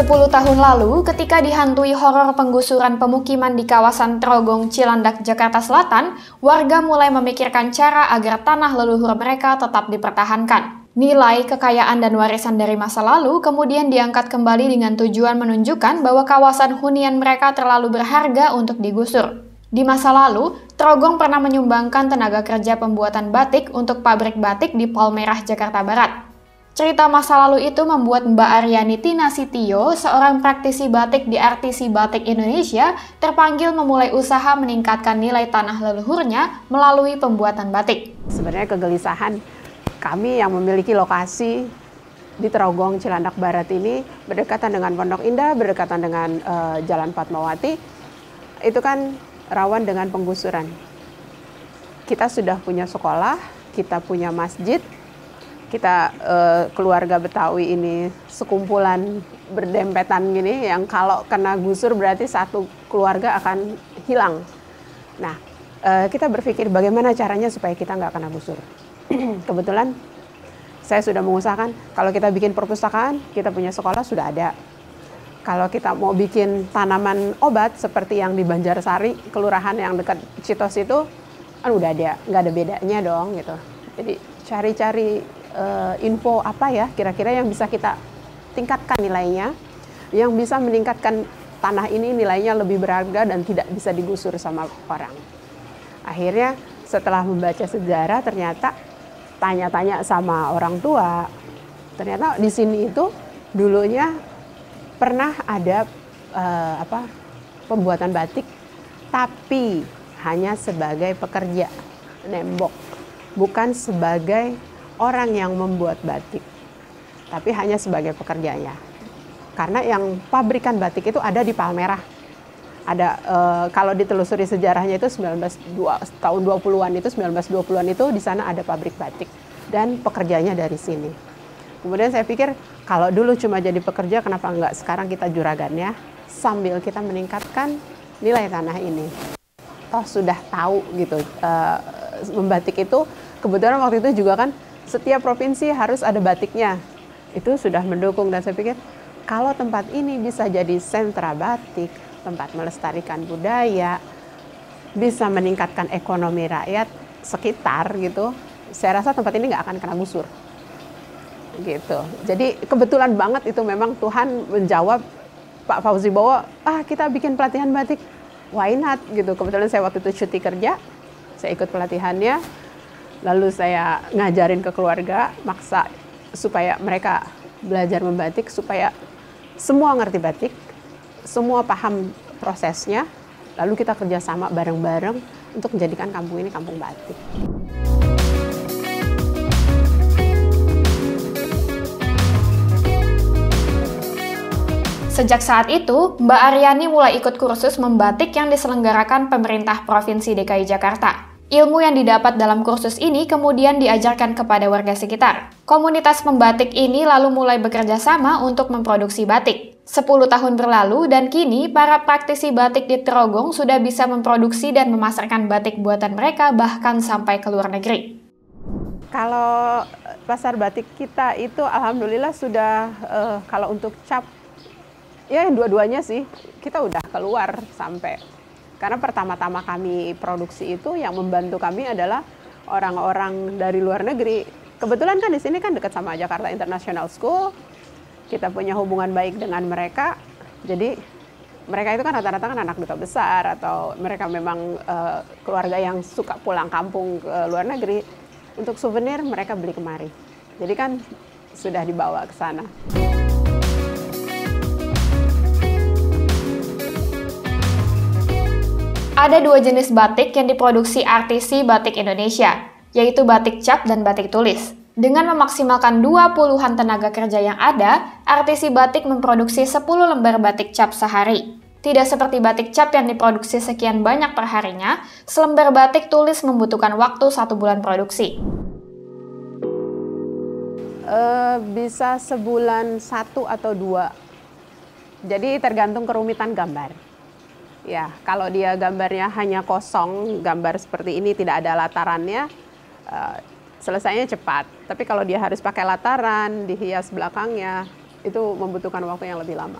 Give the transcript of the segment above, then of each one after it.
10 tahun lalu, ketika dihantui horor penggusuran pemukiman di kawasan Trogong, Cilandak, Jakarta Selatan, warga mulai memikirkan cara agar tanah leluhur mereka tetap dipertahankan. Nilai, kekayaan, dan warisan dari masa lalu kemudian diangkat kembali dengan tujuan menunjukkan bahwa kawasan hunian mereka terlalu berharga untuk digusur. Di masa lalu, Trogong pernah menyumbangkan tenaga kerja pembuatan batik untuk pabrik batik di Palmerah, Jakarta Barat. Cerita masa lalu itu membuat Mbak Aryani Tinasitio, seorang praktisi batik di RTC Batik Indonesia, terpanggil memulai usaha meningkatkan nilai tanah leluhurnya melalui pembuatan batik. Sebenarnya kegelisahan kami yang memiliki lokasi di Trogong, Cilandak Barat ini, berdekatan dengan Pondok Indah, berdekatan dengan Jalan Fatmawati, itu kan rawan dengan penggusuran. Kita sudah punya sekolah, kita punya masjid, kita keluarga Betawi ini sekumpulan berdempetan gini yang kalau kena gusur berarti satu keluarga akan hilang. Nah, kita berpikir bagaimana caranya supaya kita nggak kena gusur. Kebetulan saya sudah mengusahakan kalau kita bikin perpustakaan, kita punya sekolah sudah ada. Kalau kita mau bikin tanaman obat seperti yang di Banjarsari, kelurahan yang dekat Citos itu, kan udah ada, nggak ada bedanya dong gitu. Jadi cari-cari info apa ya kira-kira yang bisa kita tingkatkan nilainya, yang bisa meningkatkan tanah ini nilainya lebih berharga dan tidak bisa digusur sama orang. Akhirnya setelah membaca sejarah ternyata tanya-tanya sama orang tua, ternyata di sini itu dulunya pernah ada pembuatan batik tapi hanya sebagai pekerja nembok, bukan sebagai orang yang membuat batik, tapi hanya sebagai pekerjanya. Karena yang pabrikan batik itu ada di Palmerah. Ada kalau ditelusuri sejarahnya itu tahun 20-an itu 1920-an itu di sana ada pabrik batik dan pekerjanya dari sini. Kemudian saya pikir kalau dulu cuma jadi pekerja, kenapa enggak sekarang kita juragannya sambil kita meningkatkan nilai tanah ini. Toh sudah tahu gitu membatik itu, kebetulan waktu itu juga kan setiap provinsi harus ada batiknya. Itu sudah mendukung dan saya pikir kalau tempat ini bisa jadi sentra batik, tempat melestarikan budaya, bisa meningkatkan ekonomi rakyat sekitar gitu, saya rasa tempat ini nggak akan kena gusur. Gitu. Jadi kebetulan banget itu memang Tuhan menjawab Pak Fauzi Bowo, kita bikin pelatihan batik, why not gitu. Kebetulan saya waktu itu cuti kerja, saya ikut pelatihannya. Lalu saya ngajarin ke keluarga, maksa supaya mereka belajar membatik, supaya semua ngerti batik, semua paham prosesnya, lalu kita kerjasama bareng-bareng untuk menjadikan kampung ini kampung batik. Sejak saat itu, Mbak Aryani mulai ikut kursus membatik yang diselenggarakan pemerintah Provinsi DKI Jakarta. Ilmu yang didapat dalam kursus ini kemudian diajarkan kepada warga sekitar. Komunitas pembatik ini lalu mulai bekerja sama untuk memproduksi batik. 10 tahun berlalu dan kini para praktisi batik di Trogong sudah bisa memproduksi dan memasarkan batik buatan mereka bahkan sampai ke luar negeri. Kalau pasar batik kita itu alhamdulillah sudah kalau untuk cap, ya dua-duanya sih kita udah keluar sampai. Karena pertama-tama kami produksi itu yang membantu kami adalah orang-orang dari luar negeri. Kebetulan kan di sini kan dekat sama Jakarta International School. Kita punya hubungan baik dengan mereka. Jadi mereka itu kan rata-rata kan anak duta besar atau mereka memang keluarga yang suka pulang kampung ke luar negeri. Untuk souvenir mereka beli kemari. Jadi kan sudah dibawa ke sana. Ada dua jenis batik yang diproduksi RTC Batik Indonesia, yaitu batik cap dan batik tulis. Dengan memaksimalkan 20-an tenaga kerja yang ada, RTC Batik memproduksi 10 lembar batik cap sehari. Tidak seperti batik cap yang diproduksi sekian banyak per harinya, selembar batik tulis membutuhkan waktu 1 bulan produksi. Bisa sebulan 1 atau 2. Jadi tergantung kerumitan gambar. Ya, kalau dia gambarnya hanya kosong, gambar seperti ini tidak ada latarannya, selesainya cepat. Tapi kalau dia harus pakai lataran, dihias belakangnya, itu membutuhkan waktu yang lebih lama.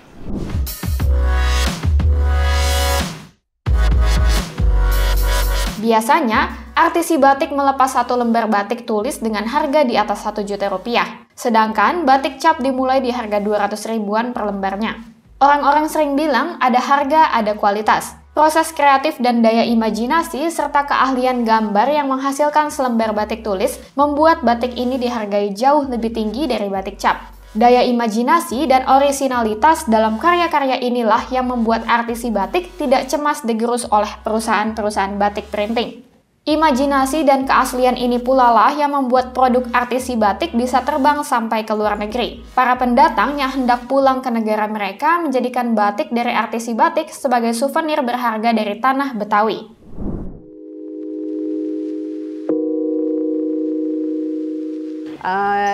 Biasanya, artisi batik melepas satu lembar batik tulis dengan harga di atas 1 juta rupiah. Sedangkan batik cap dimulai di harga 200 ribuan per lembarnya. Orang-orang sering bilang ada harga, ada kualitas. Proses kreatif dan daya imajinasi serta keahlian gambar yang menghasilkan selembar batik tulis membuat batik ini dihargai jauh lebih tinggi dari batik cap. Daya imajinasi dan orisinalitas dalam karya-karya inilah yang membuat artisi batik tidak cemas digerus oleh perusahaan-perusahaan batik printing. Imajinasi dan keaslian ini pula lah yang membuat produk artisi batik bisa terbang sampai ke luar negeri. Para pendatang yang hendak pulang ke negara mereka menjadikan batik dari artisi batik sebagai souvenir berharga dari tanah Betawi.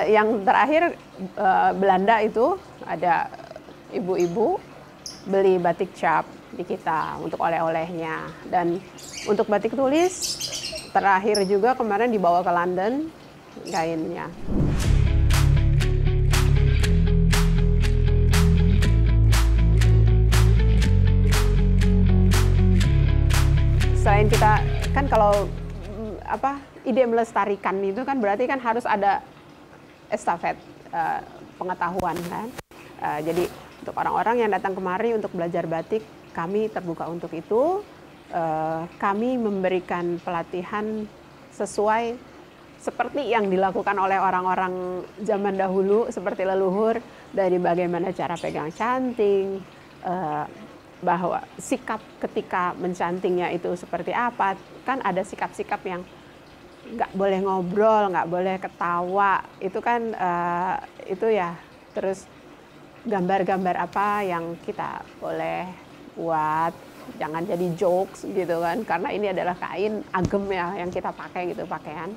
Yang terakhir Belanda itu ada ibu-ibu beli batik cap di kita untuk oleh-olehnya, dan untuk batik tulis terakhir juga kemarin dibawa ke London kainnya. Selain kita kan kalau ide melestarikan itu kan berarti kan harus ada estafet pengetahuan kan. Jadi untuk orang-orang yang datang kemari untuk belajar batik, kami terbuka untuk itu. Kami memberikan pelatihan sesuai seperti yang dilakukan oleh orang-orang zaman dahulu, seperti leluhur, dari bagaimana cara pegang canting, bahwa sikap ketika mencantingnya itu seperti apa. Kan ada sikap-sikap yang nggak boleh ngobrol, nggak boleh ketawa, itu kan itu ya. Terus gambar-gambar apa yang kita boleh buat, jangan jadi jokes gitu kan, karena ini adalah kain agem ya yang kita pakai gitu, pakaian.